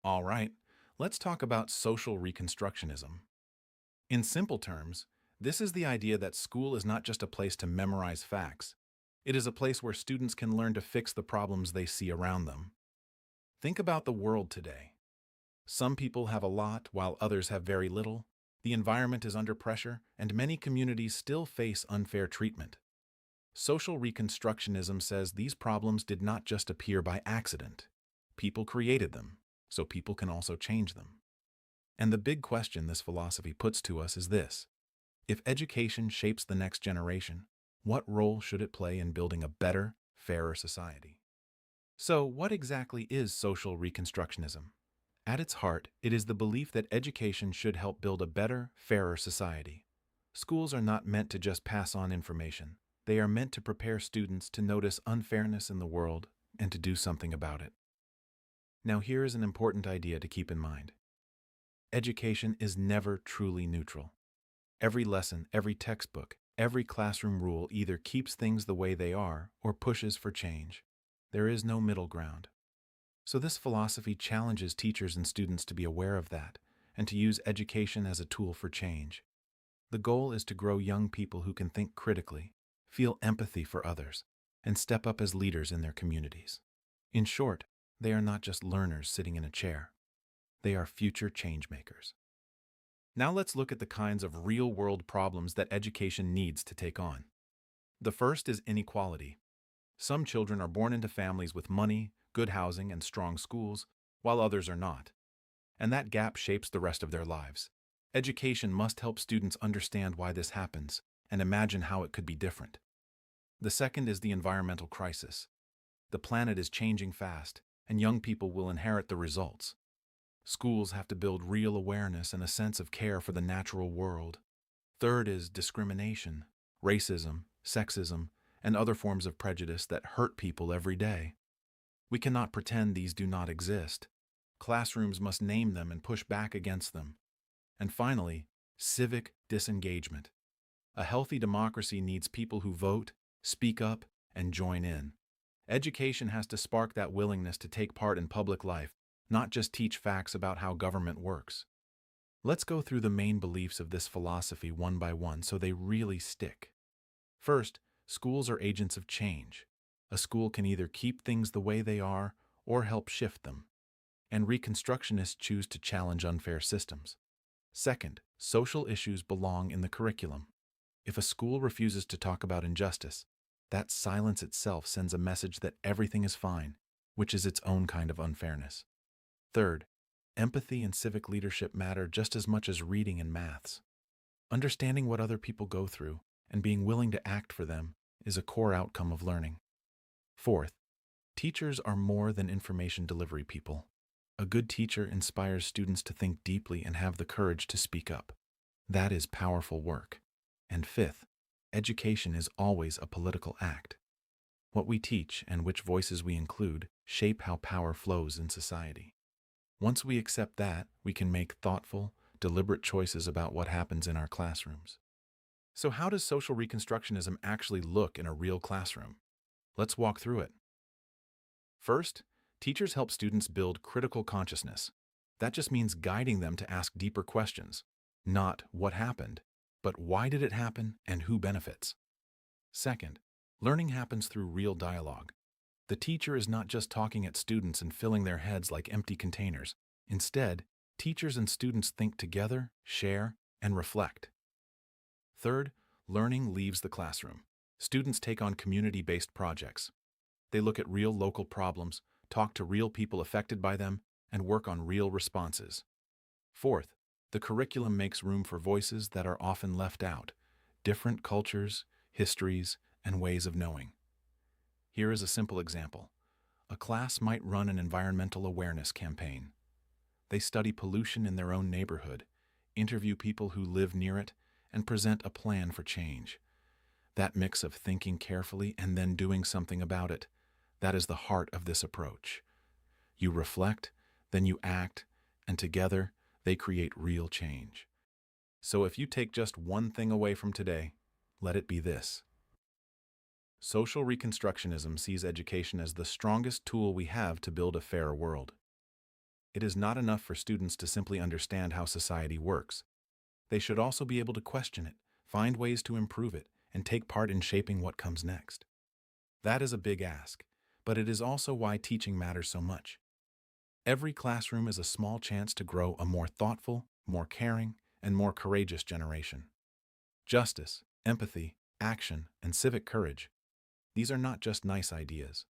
All right, let's talk about social reconstructionism. In simple terms, this is the idea that school is not just a place to memorize facts. It is a place where students can learn to fix the problems they see around them. Think about the world today. Some people have a lot while others have very little. The environment is under pressure, and many communities still face unfair treatment. Social Reconstructionism says these problems did not just appear by accident. People created them, so people can also change them. And the big question this philosophy puts to us is this: if education shapes the next generation, what role should it play in building a better, fairer society? So, what exactly is social reconstructionism? At its heart, it is the belief that education should help build a better, fairer society. Schools are not meant to just pass on information. They are meant to prepare students to notice unfairness in the world and to do something about it. Now, here is an important idea to keep in mind. Education is never truly neutral. Every lesson, every textbook, every classroom rule either keeps things the way they are or pushes for change. There is no middle ground. So this philosophy challenges teachers and students to be aware of that and to use education as a tool for change. The goal is to grow young people who can think critically, feel empathy for others, and step up as leaders in their communities. In short, they are not just learners sitting in a chair. They are future changemakers. Now let's look at the kinds of real-world problems that education needs to take on. The first is inequality. Some children are born into families with money, good housing, and strong schools, while others are not. And that gap shapes the rest of their lives. Education must help students understand why this happens and imagine how it could be different. The second is the environmental crisis. The planet is changing fast, and young people will inherit the results. Schools have to build real awareness and a sense of care for the natural world. Third is discrimination, racism, sexism, and other forms of prejudice that hurt people every day. We cannot pretend these do not exist. Classrooms must name them and push back against them. And finally, civic disengagement. A healthy democracy needs people who vote, speak up, and join in. Education has to spark that willingness to take part in public life, not just teach facts about how government works. Let's go through the main beliefs of this philosophy one by one so they really stick. First, schools are agents of change. A school can either keep things the way they are or help shift them. And Reconstructionists choose to challenge unfair systems. Second, social issues belong in the curriculum. If a school refuses to talk about injustice, that silence itself sends a message that everything is fine, which is its own kind of unfairness. Third, empathy and civic leadership matter just as much as reading and maths. Understanding what other people go through and being willing to act for them is a core outcome of learning. Fourth, teachers are more than information delivery people. A good teacher inspires students to think deeply and have the courage to speak up. That is powerful work. And fifth, education is always a political act. What we teach and which voices we include shape how power flows in society. Once we accept that, we can make thoughtful, deliberate choices about what happens in our classrooms. So how does social reconstructionism actually look in a real classroom? Let's walk through it. First, teachers help students build critical consciousness. That just means guiding them to ask deeper questions. Not what happened, but why did it happen and who benefits? Second, learning happens through real dialogue. The teacher is not just talking at students and filling their heads like empty containers. Instead, teachers and students think together, share, and reflect. Third, learning leaves the classroom. Students take on community-based projects. They look at real local problems, talk to real people affected by them, and work on real responses. Fourth, the curriculum makes room for voices that are often left out, different cultures, histories, and ways of knowing. Here is a simple example. A class might run an environmental awareness campaign. They study pollution in their own neighborhood, interview people who live near it, and present a plan for change. That mix of thinking carefully and then doing something about it, that is the heart of this approach. You reflect, then you act, and together they create real change. So if you take just one thing away from today, let it be this. Social Reconstructionism sees education as the strongest tool we have to build a fairer world. It is not enough for students to simply understand how society works. They should also be able to question it, find ways to improve it, and take part in shaping what comes next. That is a big ask, but it is also why teaching matters so much. Every classroom is a small chance to grow a more thoughtful, more caring, and more courageous generation. Justice, empathy, action, and civic courage. These are not just nice ideas.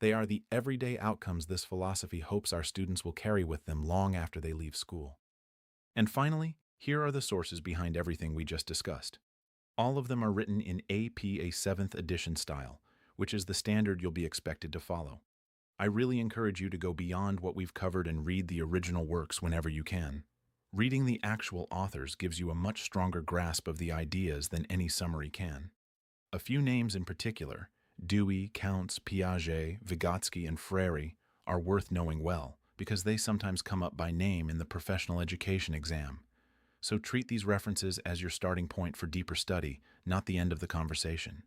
They are the everyday outcomes this philosophy hopes our students will carry with them long after they leave school. And finally, here are the sources behind everything we just discussed. All of them are written in APA 7th edition style, which is the standard you'll be expected to follow. I really encourage you to go beyond what we've covered and read the original works whenever you can. Reading the actual authors gives you a much stronger grasp of the ideas than any summary can. A few names in particular, Dewey, Counts, Piaget, Vygotsky, and Freire, are worth knowing well, because they sometimes come up by name in the professional education exam. So treat these references as your starting point for deeper study, not the end of the conversation.